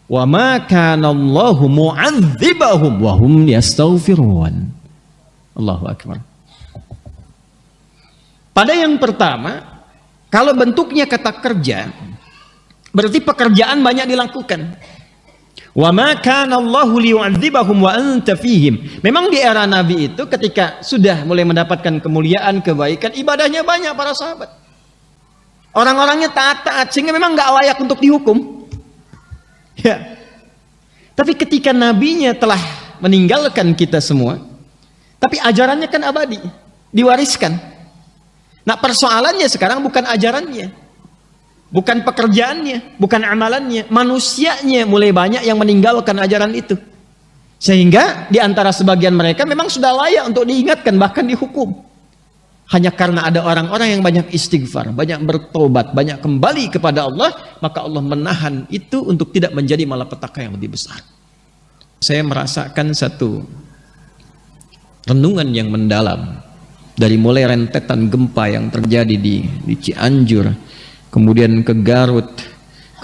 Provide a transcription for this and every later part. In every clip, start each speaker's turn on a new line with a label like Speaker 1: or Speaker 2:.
Speaker 1: Wa ma kana Allahu mu'adzibahum wa hum yastaghfirun. Allahu akbar. Pada yang pertama, kalau bentuknya kata kerja, berarti pekerjaan banyak dilakukan. Wa ma kana Allahu liyu'adzibahum wa anta fihim. Memang di era Nabi itu ketika sudah mulai mendapatkan kemuliaan, kebaikan, ibadahnya banyak para sahabat. Orang-orangnya taat-taat sehingga memang nggak layak untuk dihukum. Ya. Tapi ketika nabinya telah meninggalkan kita semua, tapi ajarannya kan abadi, diwariskan. Nah, persoalannya sekarang bukan ajarannya, bukan pekerjaannya, bukan amalannya, manusianya mulai banyak yang meninggalkan ajaran itu. Sehingga di antara sebagian mereka memang sudah layak untuk diingatkan, bahkan dihukum. Hanya karena ada orang-orang yang banyak istighfar, banyak bertobat, banyak kembali kepada Allah, maka Allah menahan itu untuk tidak menjadi malapetaka yang lebih besar. Saya merasakan satu renungan yang mendalam dari mulai rentetan gempa yang terjadi di Cianjur, kemudian ke Garut,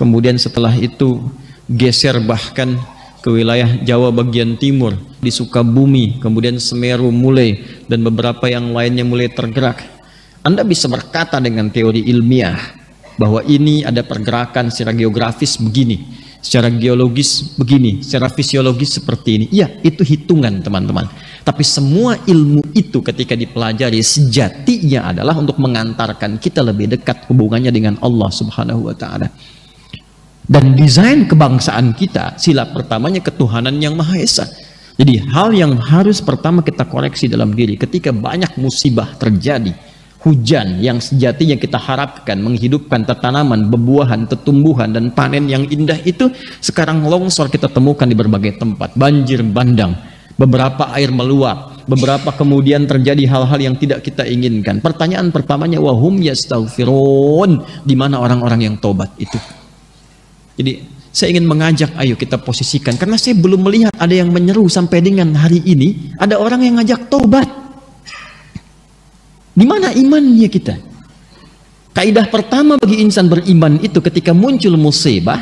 Speaker 1: kemudian setelah itu geser bahkan ke wilayah Jawa bagian timur, di Sukabumi, kemudian Semeru mulai, dan beberapa yang lainnya mulai tergerak. Anda bisa berkata dengan teori ilmiah bahwa ini ada pergerakan secara geografis begini, secara geologis begini, secara fisiologis seperti ini. Iya, itu hitungan teman-teman. Tapi semua ilmu itu ketika dipelajari sejatinya adalah untuk mengantarkan kita lebih dekat hubungannya dengan Allah Subhanahu wa Ta'ala. Dan desain kebangsaan kita, sila pertamanya ketuhanan yang Maha Esa. Jadi hal yang harus pertama kita koreksi dalam diri ketika banyak musibah terjadi, hujan yang sejatinya kita harapkan menghidupkan tanaman, bebuahan, tumbuhan dan panen yang indah itu, sekarang longsor kita temukan di berbagai tempat, banjir bandang, beberapa air meluap, beberapa kemudian terjadi hal-hal yang tidak kita inginkan. Pertanyaan pertamanya, wahum yastaghfirun, di mana orang-orang yang tobat itu? Jadi saya ingin mengajak, ayo kita posisikan, karena saya belum melihat ada yang menyeru sampai dengan hari ini ada orang yang ngajak tobat. Di mana imannya kita? Kaidah pertama bagi insan beriman itu ketika muncul musibah,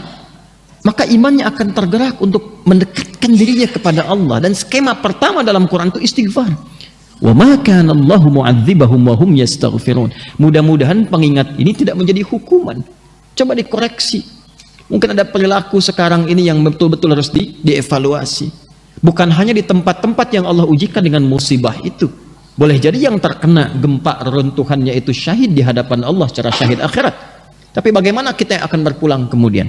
Speaker 1: maka imannya akan tergerak untuk mendekatkan dirinya kepada Allah. Dan skema pertama dalam Quran itu istighfar. Wa ma kana Allahu mu'adzibahum wa hum yastaghfirun. Mudah-mudahan pengingat ini tidak menjadi hukuman. Coba dikoreksi. Mungkin ada perilaku sekarang ini yang betul-betul harus dievaluasi. Bukan hanya di tempat-tempat yang Allah ujikan dengan musibah itu. Boleh jadi yang terkena gempa reruntuhannya itu syahid di hadapan Allah secara syahid akhirat. Tapi bagaimana kita yang akan berpulang kemudian?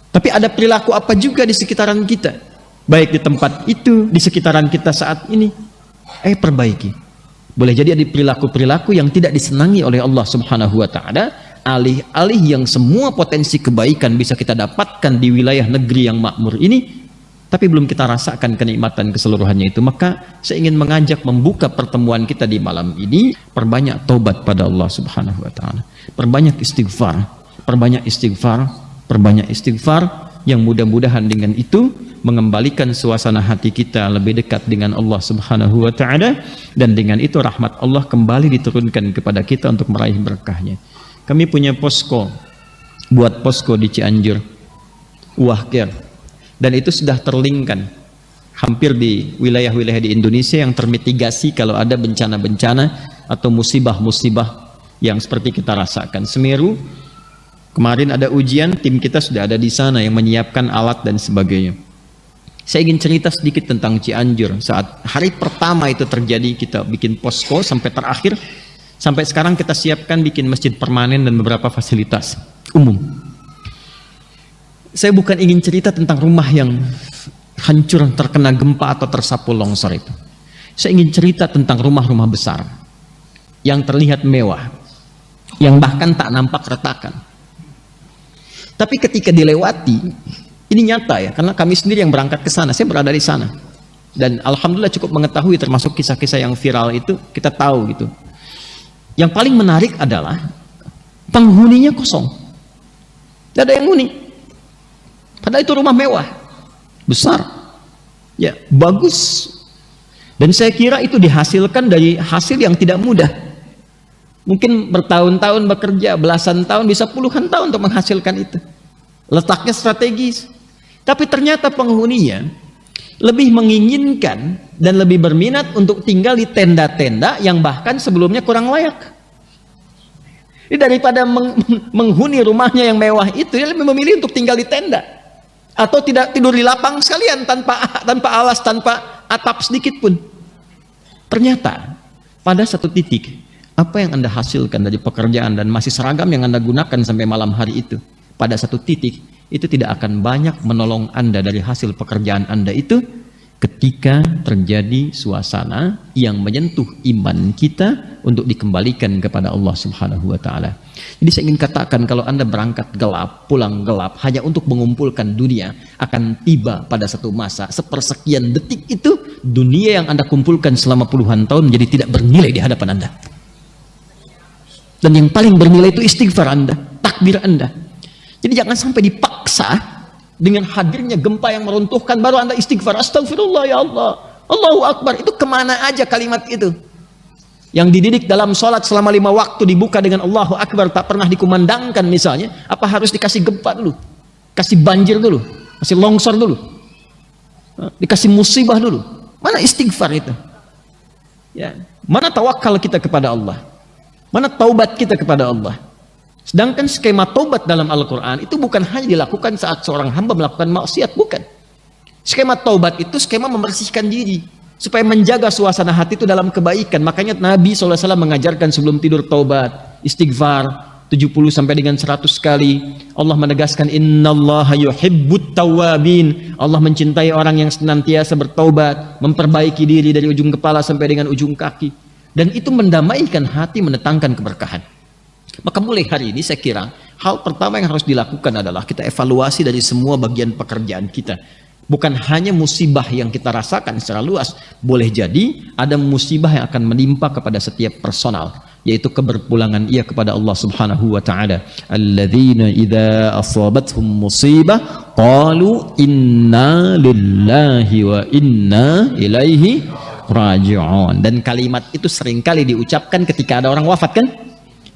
Speaker 1: Tapi ada perilaku apa juga di sekitaran kita? Baik di tempat itu, di sekitaran kita saat ini. Perbaiki. Boleh jadi ada perilaku-perilaku yang tidak disenangi oleh Allah Subhanahu wa Ta'ala. Alih-alih yang semua potensi kebaikan bisa kita dapatkan di wilayah negeri yang makmur ini, tapi belum kita rasakan kenikmatan keseluruhannya itu. Maka saya ingin mengajak membuka pertemuan kita di malam ini, perbanyak taubat pada Allah Subhanahu wa Ta'ala, perbanyak istighfar, perbanyak istighfar, perbanyak istighfar, yang mudah-mudahan dengan itu mengembalikan suasana hati kita lebih dekat dengan Allah Subhanahu wa Ta'ala, dan dengan itu rahmat Allah kembali diturunkan kepada kita untuk meraih berkahnya. Kami punya posko, buat posko di Cianjur, Wahkir, dan itu sudah terlingkan hampir di wilayah-wilayah di Indonesia yang termitigasi kalau ada bencana-bencana atau musibah-musibah yang seperti kita rasakan. Semeru, kemarin ada ujian, tim kita sudah ada di sana yang menyiapkan alat dan sebagainya. Saya ingin cerita sedikit tentang Cianjur. Saat hari pertama itu terjadi, kita bikin posko sampai terakhir. Sampai sekarang kita siapkan bikin masjid permanen dan beberapa fasilitas umum. Saya bukan ingin cerita tentang rumah yang hancur terkena gempa atau tersapu longsor itu. Saya ingin cerita tentang rumah-rumah besar yang terlihat mewah, yang bahkan tak nampak retakan. Tapi ketika dilewati, ini nyata ya, karena kami sendiri yang berangkat ke sana, saya berada di sana. Dan alhamdulillah cukup mengetahui, termasuk kisah-kisah yang viral itu, kita tahu gitu. Yang paling menarik adalah penghuninya kosong, tidak ada yang huni. Padahal itu rumah mewah, besar, ya bagus. Dan saya kira itu dihasilkan dari hasil yang tidak mudah. Mungkin bertahun-tahun bekerja, belasan tahun, bisa puluhan tahun untuk menghasilkan itu. Letaknya strategis. Tapi ternyata penghuninya lebih menginginkan dan lebih berminat untuk tinggal di tenda-tenda yang bahkan sebelumnya kurang layak. Jadi daripada menghuni rumahnya yang mewah itu, dia lebih memilih untuk tinggal di tenda. Atau tidak tidur di lapang sekalian tanpa alas, tanpa atap sedikit pun. Ternyata pada satu titik, apa yang Anda hasilkan dari pekerjaan dan masih seragam yang Anda gunakan sampai malam hari itu, pada satu titik itu tidak akan banyak menolong Anda dari hasil pekerjaan Anda itu ketika terjadi suasana yang menyentuh iman kita untuk dikembalikan kepada Allah Subhanahu wa taala. Jadi saya ingin katakan, kalau Anda berangkat gelap, pulang gelap hanya untuk mengumpulkan dunia, akan tiba pada satu masa sepersekian detik itu dunia yang Anda kumpulkan selama puluhan tahun menjadi tidak bernilai di hadapan Anda. Dan yang paling bernilai itu istighfar Anda, takbir Anda. Jadi jangan sampai dipaksa dengan hadirnya gempa yang meruntuhkan baru Anda istighfar, astagfirullah ya Allah, Allahu Akbar. Itu kemana aja kalimat itu? Yang dididik dalam sholat selama 5 waktu dibuka dengan Allahu Akbar, tak pernah dikumandangkan misalnya, apa harus dikasih gempa dulu? Kasih banjir dulu? Kasih longsor dulu? Dikasih musibah dulu? Mana istighfar itu? Ya. Mana tawakal kita kepada Allah? Mana taubat kita kepada Allah? Sedangkan skema taubat dalam Al-Quran itu bukan hanya dilakukan saat seorang hamba melakukan maksiat, bukan. Skema taubat itu skema membersihkan diri supaya menjaga suasana hati itu dalam kebaikan. Makanya Nabi SAW mengajarkan sebelum tidur taubat, istighfar 70 sampai dengan 100 kali. Allah menegaskan innallaha yuhibbut tawwabin. Allah mencintai orang yang senantiasa bertaubat, memperbaiki diri dari ujung kepala sampai dengan ujung kaki. Dan itu mendamaikan hati, mendatangkan keberkahan. Maka mulai hari ini saya kira hal pertama yang harus dilakukan adalah kita evaluasi dari semua bagian pekerjaan kita. Bukan hanya musibah yang kita rasakan secara luas, boleh jadi ada musibah yang akan menimpa kepada setiap personal, yaitu keberpulangan ia kepada Allah Subhanahu wa taala. Alladzina idza asabathum musibah qalu inna lillahi wa inna ilaihi raji'un. Dan kalimat itu seringkali diucapkan ketika ada orang wafat, kan?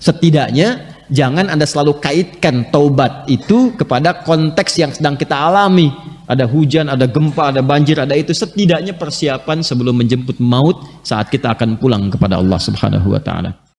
Speaker 1: Setidaknya jangan Anda selalu kaitkan taubat itu kepada konteks yang sedang kita alami. Ada hujan, ada gempa, ada banjir, ada itu. Setidaknya persiapan sebelum menjemput maut saat kita akan pulang kepada Allah Subhanahu wa taala.